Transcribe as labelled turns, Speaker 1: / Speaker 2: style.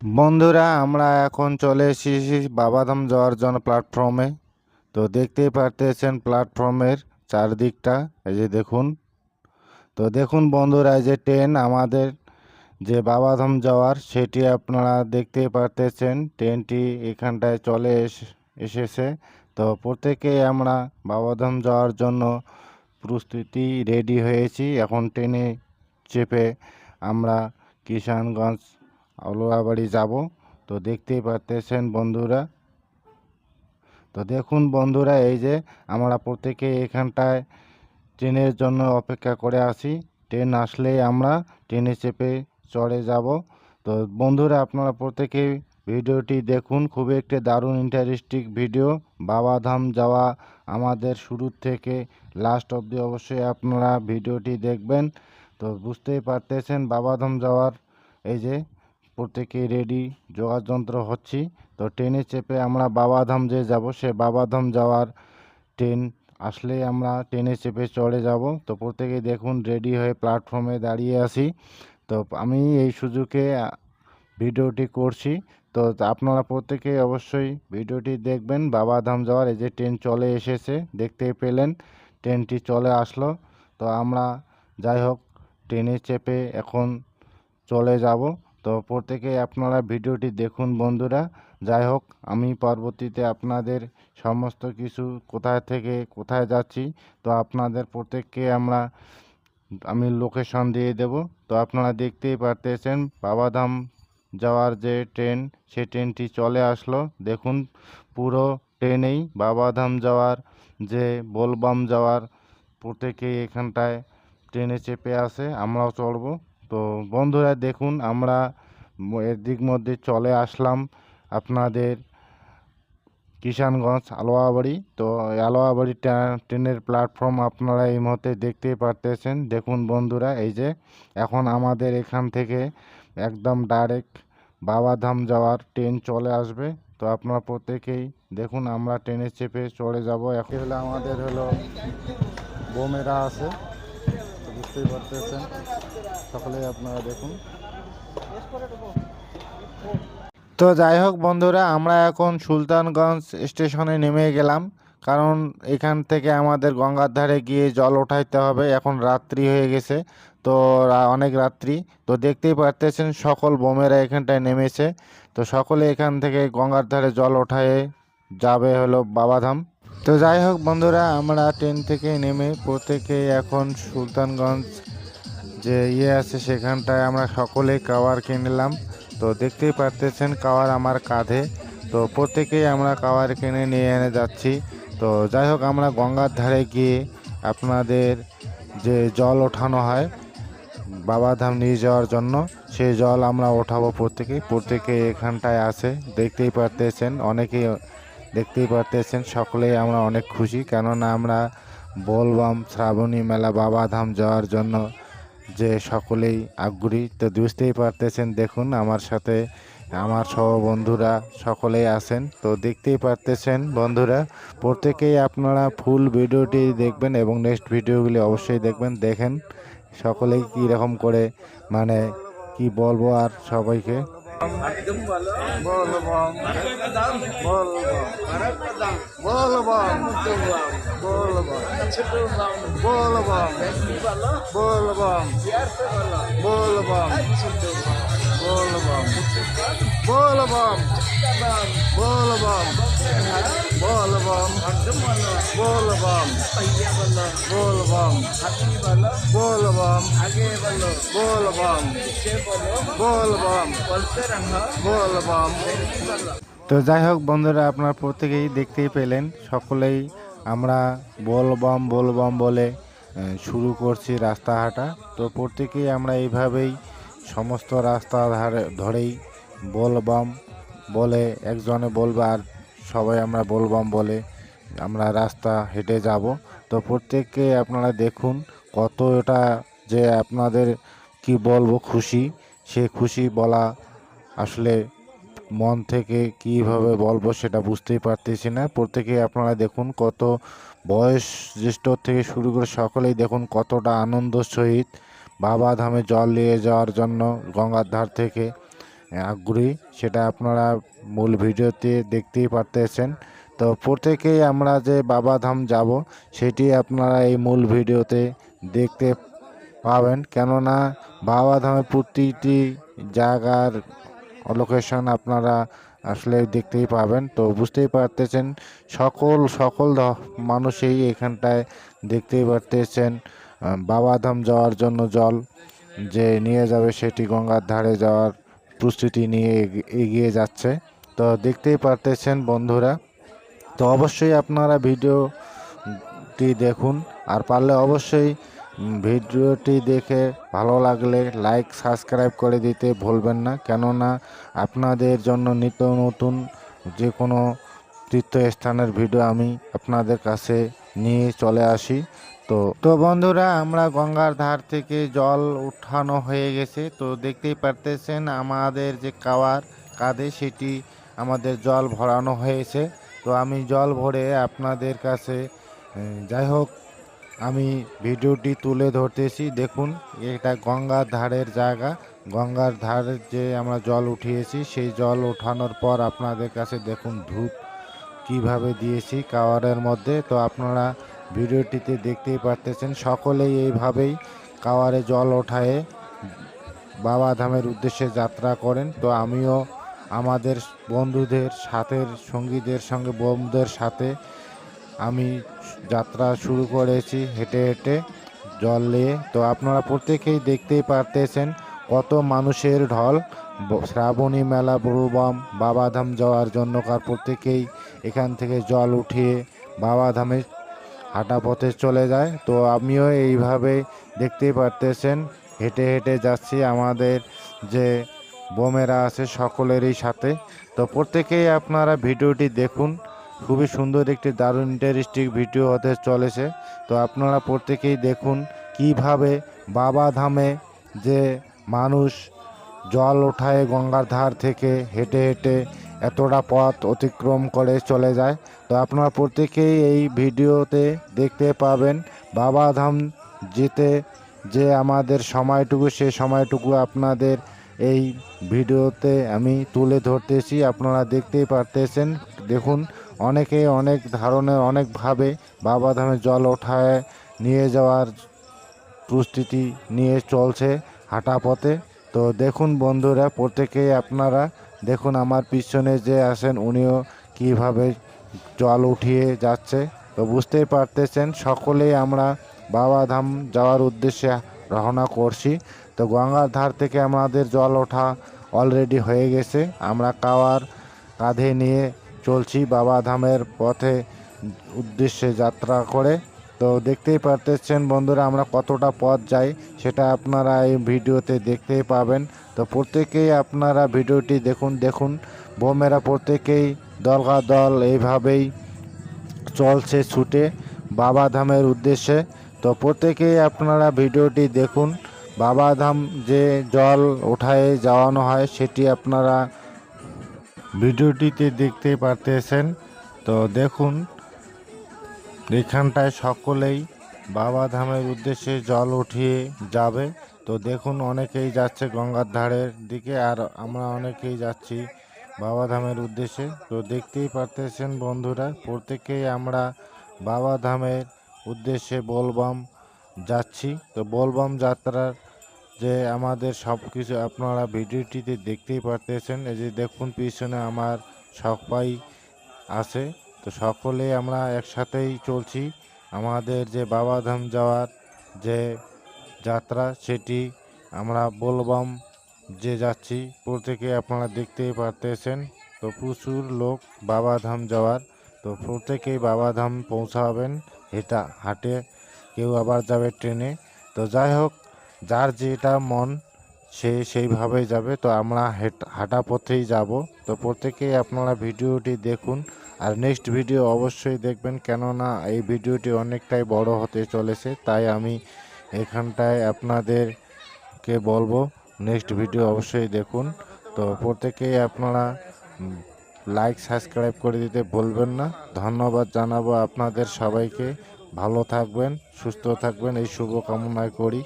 Speaker 1: বন্ধুরা আমরা এখন চলে এসেছি বাবাধাম যাওয়ার জন্য প্ল্যাটফর্মে। তো দেখতেই পারতেছেন প্ল্যাটফর্মের চারদিকটা, এই যে দেখুন। তো দেখুন বন্ধুরা, এই যে ট্রেন আমাদের যে বাবাধাম যাওয়ার সেটি আপনারা দেখতেই পারতেছেন, ট্রেনটি এখানটায় চলে এসেছে। তো প্রত্যেকেই আমরা বাবাধাম যাওয়ার জন্য প্রস্তুতি রেডি হয়েছি। এখন ট্রেনে চেপে আমরা কিষানগঞ্জ আলুয়াবাড়ি যাব। তো দেখতেই পারতেছেন বন্ধুরা। তো দেখুন বন্ধুরা, এই যে আমরা প্রত্যেকে এখানটায় ট্রেনের জন্য অপেক্ষা করে আছি। ট্রেন আসলেই আমরা ট্রেনে চেপে চড়ে যাব। তো বন্ধুরা আপনারা প্রত্যেকেই ভিডিওটি দেখুন, খুবই একটি দারুণ ইন্টারেস্টিং ভিডিও। বাবাধাম যাওয়া আমাদের শুরু থেকে লাস্ট অবধি অবশ্যই আপনারা ভিডিওটি দেখবেন। তো বুঝতেই পারতেছেন বাবাধাম যাওয়ার এই যে প্রত্যেকেই রেডি যোগাযন্ত্র হচ্ছি। তো ট্রেনে চেপে আমরা বাবাধাম যে যাব, সে বাবাধাম যাওয়ার ট্রেন আসলেই আমরা ট্রেনে চেপে চড়ে যাব। তো প্রত্যেকেই দেখুন রেডি হয়ে প্ল্যাটফর্মে দাঁড়িয়ে আছি। তো আমি এই সুযোগে ভিডিওটি করছি। তো আপনারা প্রত্যেকেই অবশ্যই ভিডিওটি দেখবেন। বাবাধাম যাওয়ার এই যে ট্রেন চলে এসেছে, দেখতেই পেলেন ট্রেনটি চলে আসলো। তো আমরা যাই হোক ট্রেনে চেপে এখন চলে যাব। তো প্রত্যেকেই আপনারা ভিডিওটি দেখুন বন্ধুরা। যাই হোক আমি পরবর্তীতে আপনাদের সমস্ত কিছু কোথায় থেকে কোথায় যাচ্ছি, তো আপনাদের প্রত্যেককে আমি লোকেশন দিয়ে দেব। তো আপনারা দেখতেই পারতেছেন বাবাধাম যাওয়ার যে ট্রেন, সেই ট্রেনটি চলে আসলো। দেখুন পুরো ট্রেনেই বাবাধাম যাওয়ার যে বোলবাম যাওয়ার প্রত্যেকেই এখানটায় ট্রেনে চেপে আসে, আমরাও চড়বো। তো বন্ধুরা দেখুন আমরা এর দিক মধ্যে চলে আসলাম আপনাদের কিষানগঞ্জ আলোয়াবাড়ি। তো আলোয়াবাড়ি ট্রেনের প্ল্যাটফর্ম আপনারা এই মুহূর্তে দেখতেই পারতেছেন। দেখুন বন্ধুরা, এই যে এখন আমাদের এখান থেকে একদম ডাইরেক্ট বাবাধাম যাওয়ার ট্রেন চলে আসবে। তো আপনারা প্রত্যেকেই দেখুন আমরা ট্রেনে চেপে চড়ে যাব। এখন হলো আমাদের বোমেরা আছে, তো বুঝতেই পারতেছেন, সকলেই আপনারা দেখুন। তো যাই হোক বন্ধুরা, আমরা এখন সুলতানগঞ্জ স্টেশনে নেমে গেলাম, কারণ এখান থেকে আমাদের গঙ্গার ধারে গিয়ে জল ওঠাইতে হবে। এখন রাত্রি হয়ে গেছে, তো অনেক রাত্রি। তো দেখতেই পারতেছেন সকল বোমেরা এখানটায় নেমেছে। তো সকলে এখান থেকে গঙ্গার ধারে জল ওঠায় যাবে বাবাধাম। তো যাই হোক বন্ধুরা, আমরা ট্রেন থেকে নেমে প্রত্যেকে এখন সুলতানগঞ্জ যে আছে সেখানটায় আমরা সকলেই কাওয়ার কিনলাম। তো দেখতেই পারতেছেন কাওয়ার আমার কাঁধে। তো প্রত্যেকেই আমরা কাওয়ার কিনে নিয়ে এনে যাচ্ছি। তো যাই হোক আমরা গঙ্গার ধারে গিয়ে আপনাদের যে জল ওঠানো হয় বাবাধাম নিয়ে যাওয়ার জন্য, সেই জল আমরা ওঠাবো। প্রত্যেকে এখানটায় আছে, দেখতেই পারতেছেন অনেকেই, দেখতেই পারতেছেন সকলেই আমরা অনেক খুশি, কেননা আমরা বোলবাম শ্রাবণী মেলা বাবাধাম যাওয়ার জন্য যে সকলেই আগ্রহী। তো বুঝতেই পারতেছেন, দেখুন আমার সাথে আমার সহ বন্ধুরা সকলেই আছেন। তো দেখতেই পারতেছেন বন্ধুরা, প্রত্যেকেই আপনারা ফুল ভিডিওটি দেখবেন এবং নেক্সট ভিডিওগুলি অবশ্যই দেখবেন। দেখেন সকলেই কীরকম করে, মানে কি বলবো আর সবাইকে। তো যাই হোক বন্ধুরা, আপনারা প্রত্যেকেই দেখতেই পেলেন, সকলেই আমরা বল বম বলে শুরু করছি রাস্তা হাঁটা। তো প্রত্যেকেই আমরা এইভাবেই সমস্ত রাস্তা ধরেই বলবম বলে একজনে বলবে আর সবাই আমরা বলবম বলে আমরা রাস্তা হেঁটে যাব। তো প্রত্যেককে আপনারা দেখুন কতটা যে আপনাদের কি বলবো খুশি, সে খুশি বলা আসলে মন থেকে কিভাবে বলবো সেটা বুঝতেই পারতেছি না। প্রত্যেকেই আপনারা দেখুন কত বয়স জ্যেষ্ঠ থেকে শুরু করে সকলেই দেখুন কতটা আনন্দ সহিত বাবা ধামে জল নিয়ে যাওয়ার জন্য গঙ্গার ধার থেকে আগ্রহী, সেটা আপনারা মূল ভিডিওতে দেখতেই পারতেছেন। তো প্রত্যেকেই আমরা যে বাবাধাম যাব সেটি আপনারা এই মূল ভিডিওতে দেখতে পাবেন, কেননা বাবাধামে প্রতিটি জায়গার লোকেশন আপনারা আসলে দেখতেই পাবেন। তো বুঝতেই পারতেছেন সকল মানুষই এখানটায় দেখতেই পারতেছেন বাবাধাম যাওয়ার জন্য জল যে নিয়ে যাবে সেটি গঙ্গার ধারে যাওয়ার প্রস্তুতি নিয়ে এগিয়ে যাচ্ছে। তো দেখতেই পারতেছেন বন্ধুরা। তো অবশ্যই আপনারা ভিডিওটি দেখুন, আর পারলে অবশ্যই ভিডিওটি দেখে ভালো লাগলে লাইক সাবস্ক্রাইব করে দিতে ভুলবেন না, কেননা আপনাদের জন্য নিত্য নতুন যে কোনো তীর্থস্থানের ভিডিও আমি আপনাদের কাছে নিয়ে চলে আসি। তো বন্ধুরা, আমরা গঙ্গার ধার থেকে জল উঠানো হয়ে গেছে। তো দেখতেই পারতেছেন আমাদের যে কাঁধে সেটি আমাদের জল ভরানো হয়েছে। তো আমি জল ভরে আপনাদের কাছে যাই হোক আমি ভিডিওটি তুলে ধরতেছি। দেখুন, এটা গঙ্গার ধারের জায়গা। গঙ্গার ধারে যে আমরা জল উঠিয়েছি, সেই জল ওঠানোর পর আপনাদের কাছে দেখুন ধূপ কিভাবে দিয়েছি কাওয়ারের মধ্যে। তো আপনারা ভিডিওটিতে দেখতেই পারতেছেন সকলেই এইভাবেই কাওয়ারে জল ওঠায় বাবাধামের উদ্দেশ্যে যাত্রা করেন। তো আমিও আমাদের বন্ধুদের সাথের সঙ্গীদের সঙ্গে বন্ধুদের সাথে আমি যাত্রা শুরু করেছি হেঁটে হেঁটে জল নিয়ে। তো আপনারা প্রত্যেকেই দেখতেই পারতেছেন কত মানুষের ঢল শ্রাবণী মেলা বলবাম বাবাধাম যাওয়ার জন্য। কার প্রত্যেকেই এখান থেকে জল উঠিয়ে বাবাধামে হাঁটা পথে চলে যায়। তো আমিও এইভাবে দেখতেই পারতেছেন হেঁটে হেঁটে যাচ্ছি আমাদের যে বোমেরা আছে সকলেরই সাথে। তো প্রত্যেকেই আপনারা ভিডিওটি দেখুন, খুবই সুন্দর একটি দারুণ ইন্টারেস্টিং ভিডিও হতে চলেছে। তো আপনারা প্রত্যেকেই দেখুন কিভাবে বাবাধামে যে মানুষ জল ওঠায় গঙ্গার ধার থেকে হেঁটে হেঁটে এতটা পথ অতিক্রম করে চলে যায়। তো আপনারা প্রত্যেকেই এই ভিডিওতে দেখতে পাবেন বাবাধাম যেতে যে আমাদের সময়টুকু, সে সময়টুকু আপনাদের এই ভিডিওতে আমি তুলে ধরতেছি। আপনারা দেখতেই পারতেছেন। দেখুন, অনেকে অনেক ধরনের অনেকভাবে বাবাধামে জল ওঠায় নিয়ে যাওয়ার প্রস্তুতি নিয়ে চলছে হাঁটা পথে। তো দেখুন বন্ধুরা, প্রত্যেকেই আপনারা দেখুন আমার পিছনে যে আছেন উনিও কিভাবে জল উঠিয়ে যাচ্ছে। তো বুঝতেই পারতেছেন সকলেই আমরা বাবাধাম যাওয়ার উদ্দেশ্যে রওনা করছি। তো গঙ্গার ধার থেকে আমাদের জল ওঠা অলরেডি হয়ে গেছে। আমরা কাওয়ার কাঁধে নিয়ে চলছি বাবাধামের পথে উদ্দেশ্যে যাত্রা করে। তো দেখতেই পারতেছেন বন্ধুরা আমরা কতটা পথ যাই সেটা আপনারা এই ভিডিওতে দেখতেই পাবেন। তো প্রত্যেকেই আপনারা ভিডিওটি দেখুন বোমেরা প্রত্যেকেই দল এইভাবেই চলছে ছুটে বাবাধামের উদ্দেশ্যে। তো প্রত্যেকেই আপনারা ভিডিওটি দেখুন, বাবাধাম যে জল ওঠায় যাওয়ানো হয় সেটি আপনারা ভিডিওটিতে দেখতেই পারতেছেন। তো দেখুন এখানটায় সকলেই বাবাধামের উদ্দেশ্যে জল উঠিয়ে যাবে। তো দেখুন অনেকেই যাচ্ছে গঙ্গার ধারের দিকে, আর আমরা অনেকেই যাচ্ছি বাবাধামের উদ্দেশ্যে। তো দেখতেই পারতেছেন বন্ধুরা, প্রত্যেকেই আমরা বাবাধামের উদ্দেশ্যে বোলবাম যাচ্ছি। তো বোলবাম যাত্রার যে আমাদের সব কিছু আপনারা ভিডিওটিতে দেখতেই পারতেছেন। এই যে দেখুন পিছনে আমার সবাই আছে। তো সকলে আমরা একসাথেই চলছি আমাদের যে বাবাধাম যাওয়ার যে যাত্রা, সেটি আমরা বোলবাম যে যাচ্ছি প্রত্যেকে আপনারা দেখতেই পারতেছেন। তো প্রচুর লোক বাবাধাম যাওয়ার। তো প্রত্যেকেই বাবাধাম পৌঁছাবেন হাটে, কেউ আবার যাবে ট্রেনে। তো যাই হোক, যার যেটা মন সে সেইভাবেই যাবে। তো আমরা হাঁটা পথেই যাব। তো প্রত্যেকেই আপনারা ভিডিওটি দেখুন, আর নেক্সট ভিডিও অবশ্যই দেখবেন, কেননা এই ভিডিওটি অনেকটাই বড় হতে চলেছে। তাই আমি এখানটায় আপনাদেরকে বলবো নেক্সট ভিডিও অবশ্যই দেখুন। তো প্রত্যেকেই আপনারা লাইক সাবস্ক্রাইব করে দিতে ভুলবেন না। ধন্যবাদ জানাবো আপনাদের সবাইকে। ভালো থাকবেন, সুস্থ থাকবেন এই শুভকামনায় করি।